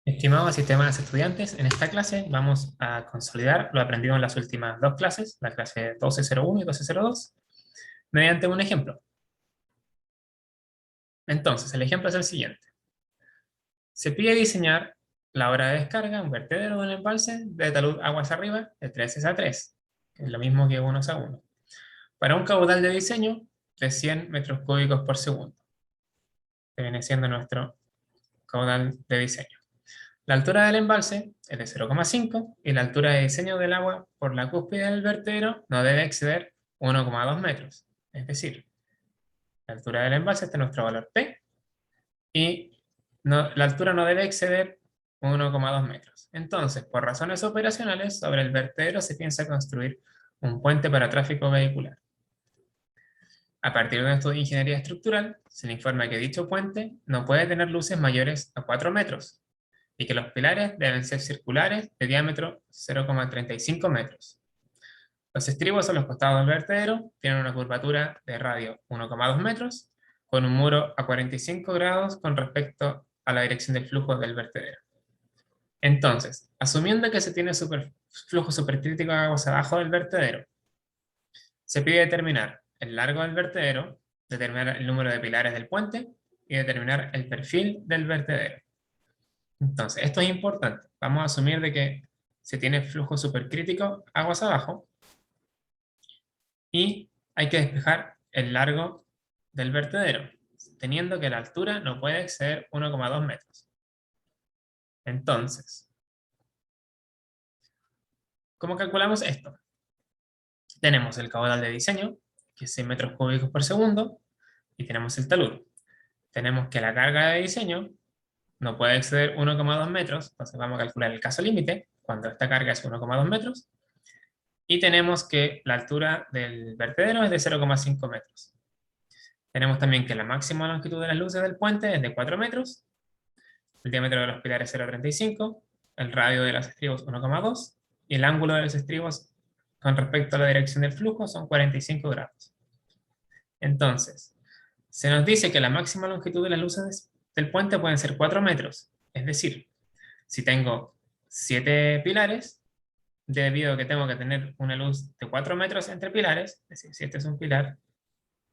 Estimados y estimadas estudiantes, en esta clase vamos a consolidar lo aprendido en las últimas dos clases, la clase 12.01 y 12.02, mediante un ejemplo. Entonces, el ejemplo es el siguiente. Se pide diseñar la hora de descarga, un vertedero de un embalse de talud aguas arriba de 3 que es lo mismo que 1 para un caudal de diseño de 100 metros cúbicos por segundo, que viene siendo nuestro caudal de diseño. La altura del embalse es de 0,5 y la altura de diseño del agua por la cúspide del vertedero no debe exceder 1,2 metros. Es decir, la altura del embalse este es nuestro valor P y la altura no debe exceder 1,2 metros. Entonces, por razones operacionales, sobre el vertedero se piensa construir un puente para tráfico vehicular. A partir de un estudio de ingeniería estructural, se le informa que dicho puente no puede tener luces mayores a 4 metros, y que los pilares deben ser circulares de diámetro 0,35 metros. Los estribos a los costados del vertedero tienen una curvatura de radio 1,2 metros, con un muro a 45 grados con respecto a la dirección del flujo del vertedero. Entonces, asumiendo que se tiene flujo supercrítico de aguas abajo del vertedero, se pide determinar el largo del vertedero, determinar el número de pilares del puente y determinar el perfil del vertedero. Entonces, esto es importante. Vamos a asumir de que se tiene flujo supercrítico aguas abajo y hay que despejar el largo del vertedero, teniendo que la altura no puede exceder 1,2 metros. Entonces, ¿cómo calculamos esto? Tenemos el caudal de diseño, que es 100 metros cúbicos por segundo, y tenemos el talud. Tenemos que la carga de diseño no puede exceder 1,2 metros, entonces vamos a calcular el caso límite, cuando esta carga es 1,2 metros, y tenemos que la altura del vertedero es de 0,5 metros. Tenemos también que la máxima longitud de las luces del puente es de 4 metros, el diámetro de los pilares 0,35, el radio de los estribos 1,2, y el ángulo de los estribos con respecto a la dirección del flujo son 45 grados. Entonces, se nos dice que la máxima longitud de las luces del puente pueden ser 4 metros. Es decir, si tengo 7 pilares, debido a que tengo que tener una luz de 4 metros entre pilares, es decir, si este es un pilar,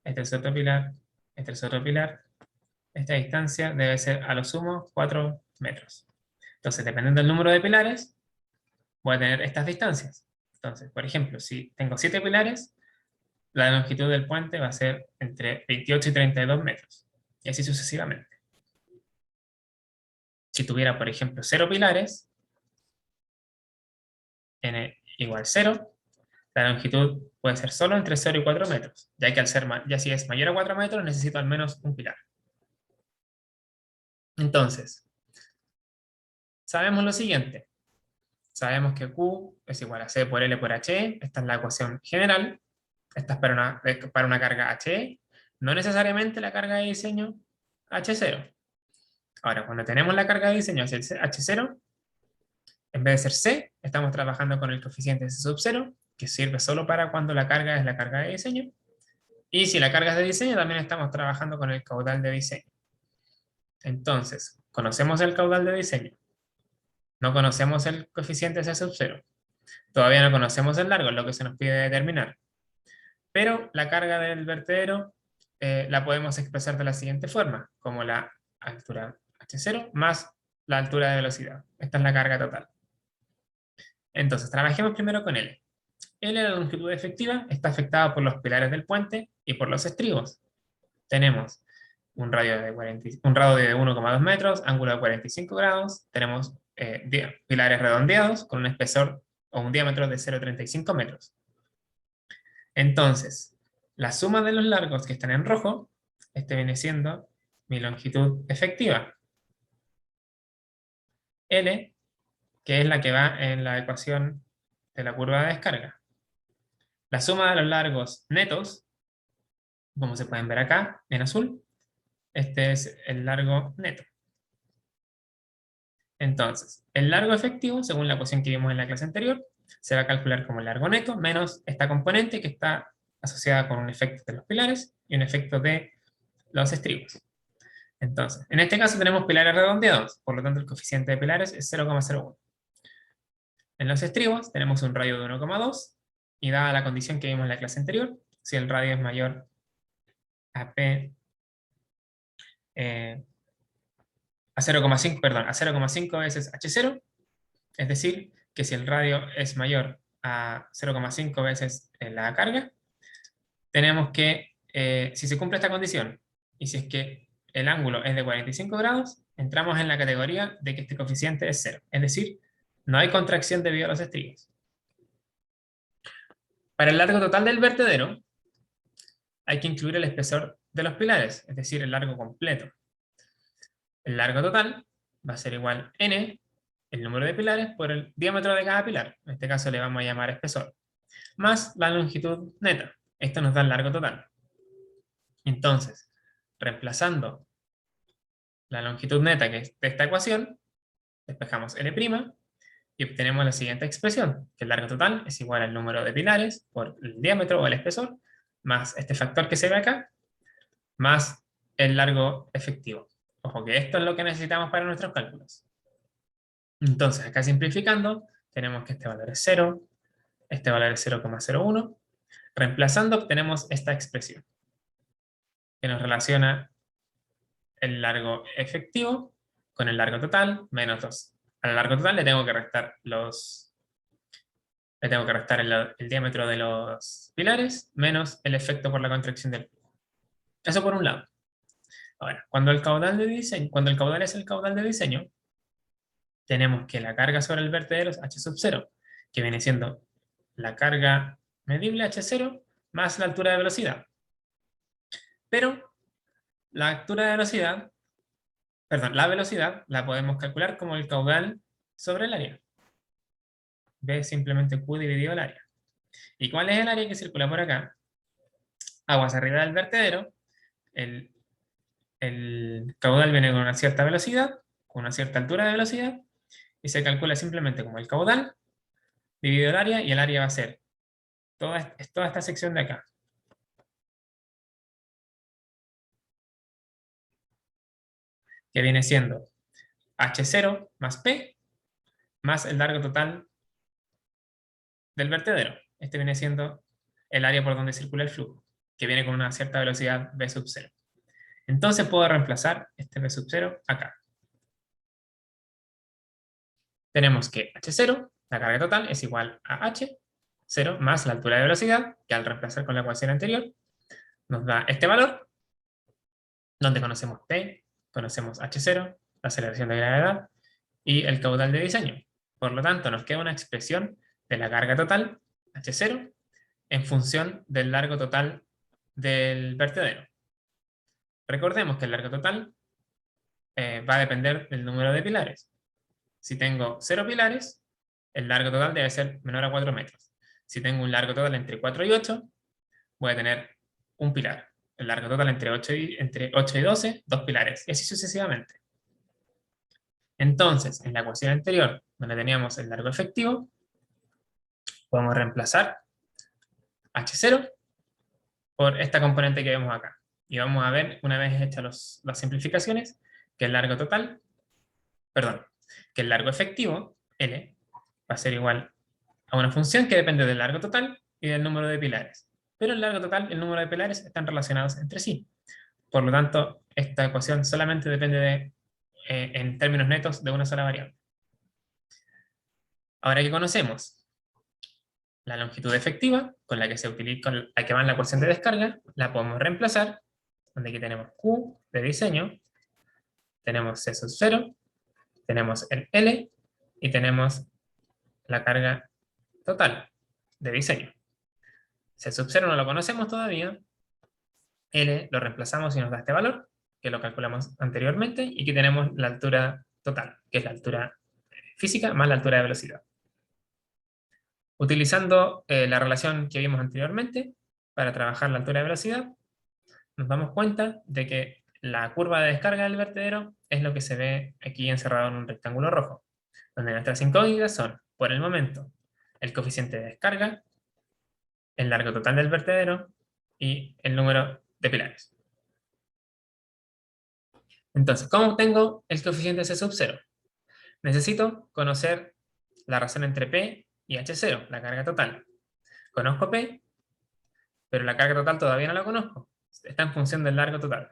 este es otro pilar, este es otro pilar, esta distancia debe ser a lo sumo 4 metros. Entonces, dependiendo del número de pilares, voy a tener estas distancias. Entonces, por ejemplo, si tengo 7 pilares, la longitud del puente va a ser entre 28 y 32 metros, y así sucesivamente. Si tuviera, por ejemplo, 0 pilares, n igual 0, la longitud puede ser solo entre 0 y 4 metros, ya que ya si es mayor a 4 metros necesito al menos un pilar. Entonces, sabemos lo siguiente. Sabemos que Q es igual a C por L por HE. Esta es la ecuación general. Esta es para una carga HE. No necesariamente la carga de diseño H0. Ahora, cuando tenemos la carga de diseño H0, en vez de ser C, estamos trabajando con el coeficiente C sub 0, que sirve solo para cuando la carga es la carga de diseño. Y si la carga es de diseño, también estamos trabajando con el caudal de diseño. Entonces, conocemos el caudal de diseño. No conocemos el coeficiente C sub 0. Todavía no conocemos el largo, es lo que se nos pide determinar. Pero la carga del vertedero la podemos expresar de la siguiente forma, como la altura H0 más la altura de velocidad. Esta es la carga total. Entonces, trabajemos primero con L. L, la longitud efectiva, está afectada por los pilares del puente y por los estribos. Tenemos un radio de 1,2 metros, ángulo de 45 grados, tenemos pilares redondeados con un espesor o un diámetro de 0,35 metros. Entonces, la suma de los largos que están en rojo, este viene siendo mi longitud efectiva. L, que es la que va en la ecuación de la curva de descarga. La suma de los largos netos, como se pueden ver acá, en azul, este es el largo neto. Entonces, el largo efectivo, según la ecuación que vimos en la clase anterior, se va a calcular como el largo neto menos esta componente que está asociada con un efecto de los pilares y un efecto de los estribos. Entonces, en este caso tenemos pilares redondeados, por lo tanto el coeficiente de pilares es 0,01. En los estribos tenemos un radio de 1,2 y dada la condición que vimos en la clase anterior, si el radio es mayor a P, a 0,5, perdón, a 0,5 veces H0, es decir, que si el radio es mayor a 0,5 veces la carga, tenemos que, si se cumple esta condición, y si es que el ángulo es de 45 grados, entramos en la categoría de que este coeficiente es 0. Es decir, no hay contracción debido a los estribos. Para el largo total del vertedero, hay que incluir el espesor de los pilares, es decir, el largo completo. El largo total va a ser igual n, el número de pilares, por el diámetro de cada pilar. En este caso le vamos a llamar espesor. Más la longitud neta. Esto nos da el largo total. Entonces, reemplazando la longitud neta que es de esta ecuación, despejamos L' y obtenemos la siguiente expresión, que el largo total es igual al número de pilares por el diámetro o el espesor, más este factor que se ve acá, más el largo efectivo. Ojo que esto es lo que necesitamos para nuestros cálculos. Entonces, acá simplificando, tenemos que este valor es 0, este valor es 0,01. Reemplazando, obtenemos esta expresión, que nos relaciona el largo efectivo con el largo total, menos 2. Al largo total le tengo que restar el diámetro de los pilares, menos el efecto por la contracción del flujo. Eso por un lado. Ahora, cuando el caudal es el caudal de diseño, tenemos que la carga sobre el vertedero es H0, que viene siendo la carga medible H0 más la altura de velocidad. Pero la velocidad la podemos calcular como el caudal sobre el área. B simplemente Q dividido el área. ¿Y cuál es el área que circula por acá? Aguas arriba del vertedero, el caudal viene con una cierta velocidad, con una cierta altura de velocidad, y se calcula simplemente como el caudal dividido el área, y el área va a ser toda esta sección de acá. Que viene siendo H0 más P, más el largo total del vertedero. Este viene siendo el área por donde circula el flujo, que viene con una cierta velocidad V sub 0. Entonces puedo reemplazar este V sub 0 acá. Tenemos que H0, la carga total, es igual a H0 más la altura de velocidad, que al reemplazar con la ecuación anterior, nos da este valor, donde conocemos P, conocemos H0, la aceleración de gravedad, y el caudal de diseño. Por lo tanto, nos queda una expresión de la carga total, H0, en función del largo total del vertedero. Recordemos que el largo total va a depender del número de pilares. Si tengo 0 pilares, el largo total debe ser menor a 4 metros. Si tengo un largo total entre 4 y 8, voy a tener un pilar. El largo total entre 8 y 12, 2 pilares. Y así sucesivamente. Entonces, en la ecuación anterior, donde teníamos el largo efectivo, podemos reemplazar H0 por esta componente que vemos acá. Y vamos a ver, una vez hechas las simplificaciones, que el largo total, que el largo efectivo, L, va a ser igual a una función que depende del largo total y del número de pilares. Pero el largo total y el número de pilares están relacionados entre sí. Por lo tanto, esta ecuación solamente depende en términos netos de una sola variable. Ahora que conocemos la longitud efectiva, con la que que va en la ecuación de descarga, la podemos reemplazar, donde aquí tenemos Q de diseño, tenemos C sub 0, tenemos el L, y tenemos la carga total de diseño. C sub 0 no lo conocemos todavía, L lo reemplazamos y nos da este valor, que lo calculamos anteriormente, y aquí tenemos la altura total, que es la altura física más la altura de velocidad. Utilizando la relación que vimos anteriormente, para trabajar la altura de velocidad, nos damos cuenta de que la curva de descarga del vertedero es lo que se ve aquí encerrado en un rectángulo rojo, donde nuestras incógnitas son, por el momento, el coeficiente de descarga, el largo total del vertedero y el número de pilares. Entonces, ¿cómo obtengo el coeficiente C sub 0? Necesito conocer la razón entre P y H0, la carga total. Conozco P, pero la carga total todavía no la conozco. Está en función del largo total.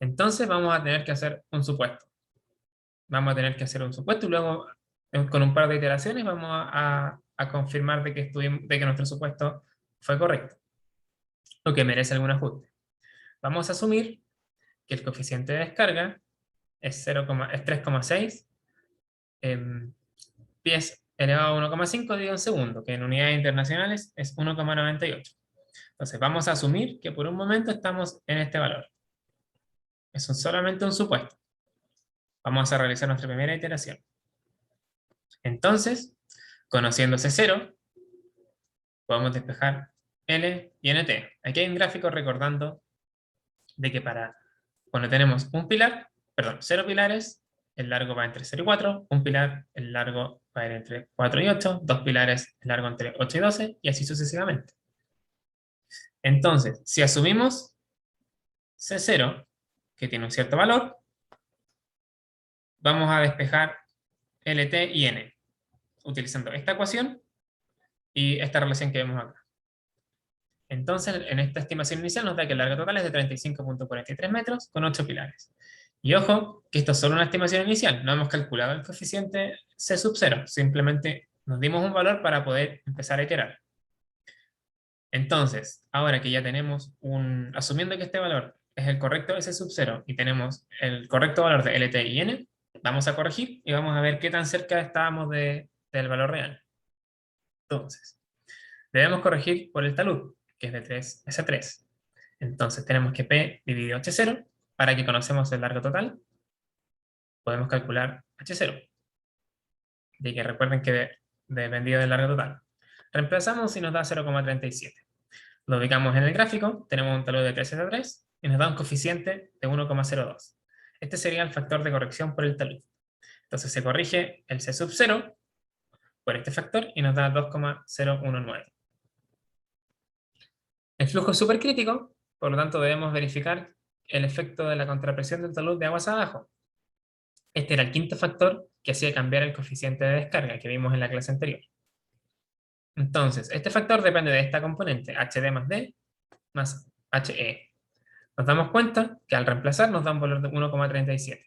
Entonces vamos a tener que hacer un supuesto. Vamos a tener que hacer un supuesto y luego con un par de iteraciones vamos a confirmar de que nuestro supuesto fue correcto o que merece algún ajuste. Vamos a asumir que el coeficiente de descarga es 3,6 pies elevado a 1,5 dividido en segundo, que en unidades internacionales es 1,98. Entonces vamos a asumir que por un momento estamos en este valor. Eso es solamente un supuesto. Vamos a realizar nuestra primera iteración. Entonces, conociendo C0, podemos despejar L y NT. Aquí hay un gráfico recordando de que cuando tenemos un pilar, perdón, 0 pilares, el largo va entre 0 y 4, un pilar, el largo va a ir entre 4 y 8, dos pilares, el largo entre 8 y 12, y así sucesivamente. Entonces, si asumimos C0, que tiene un cierto valor, vamos a despejar LT y N, utilizando esta ecuación y esta relación que vemos acá. Entonces, en esta estimación inicial nos da que el largo total es de 35,43 metros con 8 pilares. Y ojo, que esto es solo una estimación inicial, no hemos calculado el coeficiente C sub 0, simplemente nos dimos un valor para poder empezar a iterar. Entonces, ahora que ya tenemos asumiendo que este valor es el correcto de C sub 0 y tenemos el correcto valor de LT y N, vamos a corregir y vamos a ver qué tan cerca estábamos del valor real. Entonces, debemos corregir por el talud, que es de 3S3. Entonces tenemos que P dividido H0, para que conocemos el largo total, podemos calcular H0. Y que recuerden que dependido del largo total. Reemplazamos y nos da 0,37. Lo ubicamos en el gráfico, tenemos un talud de 3S3 y nos da un coeficiente de 1,02. Este sería el factor de corrección por el talud. Entonces se corrige el C sub 0 por este factor y nos da 2,019. El flujo es supercrítico, por lo tanto debemos verificar el efecto de la contrapresión del talud de aguas abajo. Este era el quinto factor que hacía cambiar el coeficiente de descarga que vimos en la clase anterior. Entonces, este factor depende de esta componente, HD más D más HE. Nos damos cuenta que al reemplazar nos da un valor de 1,37.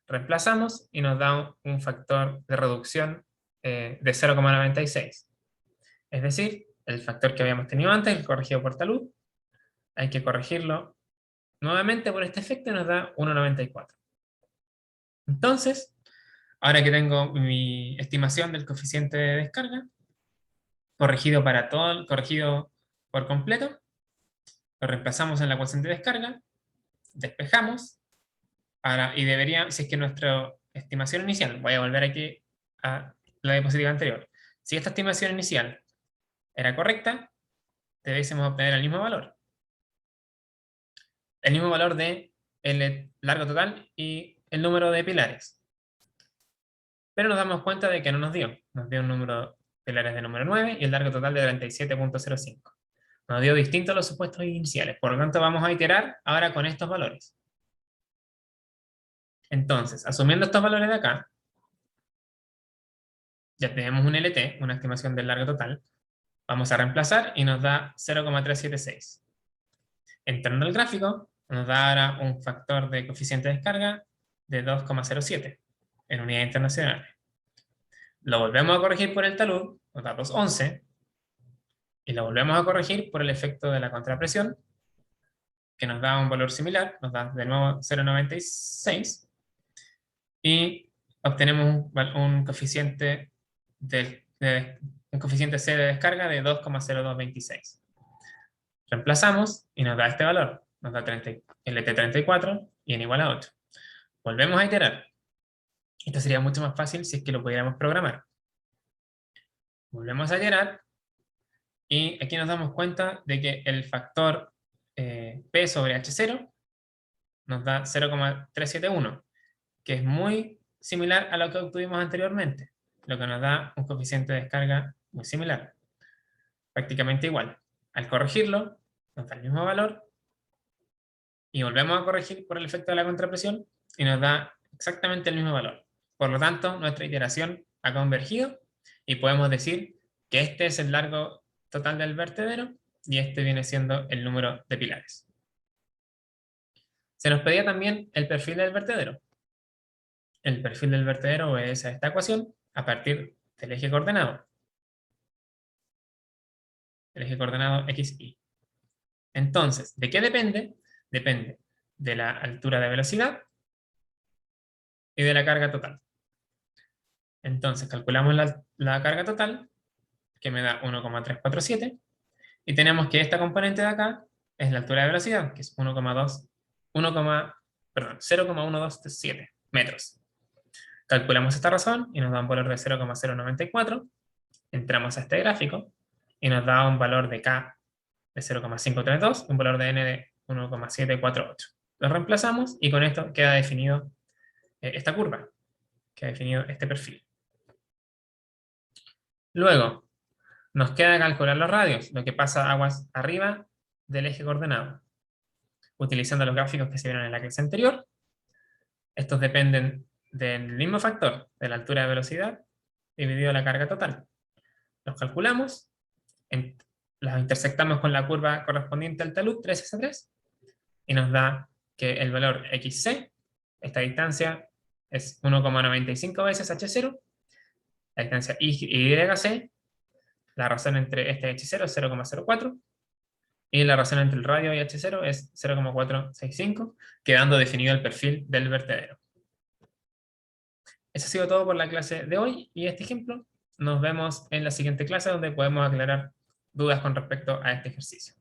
Reemplazamos y nos da un factor de reducción de 0,96. Es decir, el factor que habíamos tenido antes, el corregido por talud, hay que corregirlo nuevamente por este efecto y nos da 1,94. Entonces, ahora que tengo mi estimación del coeficiente de descarga, corregido por completo, lo reemplazamos en la ecuación de descarga, despejamos, ahora, y si es que nuestra estimación inicial, voy a volver aquí a la diapositiva anterior, si esta estimación inicial era correcta, debiésemos obtener el mismo valor. El mismo valor de el largo total y el número de pilares. Pero nos damos cuenta de que no nos dio un número de pilares de número 9 y el largo total de 37,05. Nos dio distintos los supuestos iniciales, por lo tanto vamos a iterar ahora con estos valores. Entonces, asumiendo estos valores de acá, ya tenemos un LT, una estimación del largo total, vamos a reemplazar y nos da 0,376. Entrando al gráfico, nos da ahora un factor de coeficiente de descarga de 2,07 en unidades internacionales. Lo volvemos a corregir por el talud, nos da 2,11, y lo volvemos a corregir por el efecto de la contrapresión, que nos da un valor similar, nos da de nuevo 0,96, y obtenemos un coeficiente un coeficiente C de descarga de 2,0226. Reemplazamos y nos da este valor, nos da LT34 y n igual a 8. Volvemos a iterar. Esto sería mucho más fácil si es que lo pudiéramos programar. Volvemos a iterar y aquí nos damos cuenta de que el factor P sobre H0 nos da 0,371, que es muy similar a lo que obtuvimos anteriormente, lo que nos da un coeficiente de descarga muy similar, prácticamente igual. Al corregirlo, nos da el mismo valor Y volvemos a corregir por el efecto de la contrapresión y nos da exactamente el mismo valor. Por lo tanto, nuestra iteración ha convergido y podemos decir que este es el largo total del vertedero y este viene siendo el número de pilares. Se nos pedía también el perfil del vertedero. El perfil del vertedero es esta ecuación a partir del eje coordenado. El eje coordenado XY. Entonces, ¿de qué depende? Depende de la altura de velocidad y de la carga total. Entonces, calculamos la carga total, que me da 1,347, y tenemos que esta componente de acá es la altura de velocidad, que es 0,1237 metros. Calculamos esta razón y nos da un valor de 0,094. Entramos a este gráfico y nos da un valor de K de 0,532 y un valor de N de 1,748. Lo reemplazamos y con esto queda definido esta curva, queda definido este perfil. Luego, nos queda calcular los radios, lo que pasa aguas arriba del eje coordenado. Utilizando los gráficos que se vieron en la clase anterior, estos dependen del mismo factor, de la altura de velocidad, dividido la carga total. Los calculamos, los intersectamos con la curva correspondiente al talud 3S3, y nos da que el valor XC, esta distancia, es 1,95 veces H0, la distancia YC, la razón entre este H0 es 0,04, y la razón entre el radio y H0 es 0,465, quedando definido el perfil del vertedero. Eso ha sido todo por la clase de hoy y este ejemplo. Nos vemos en la siguiente clase donde podemos aclarar dudas con respecto a este ejercicio.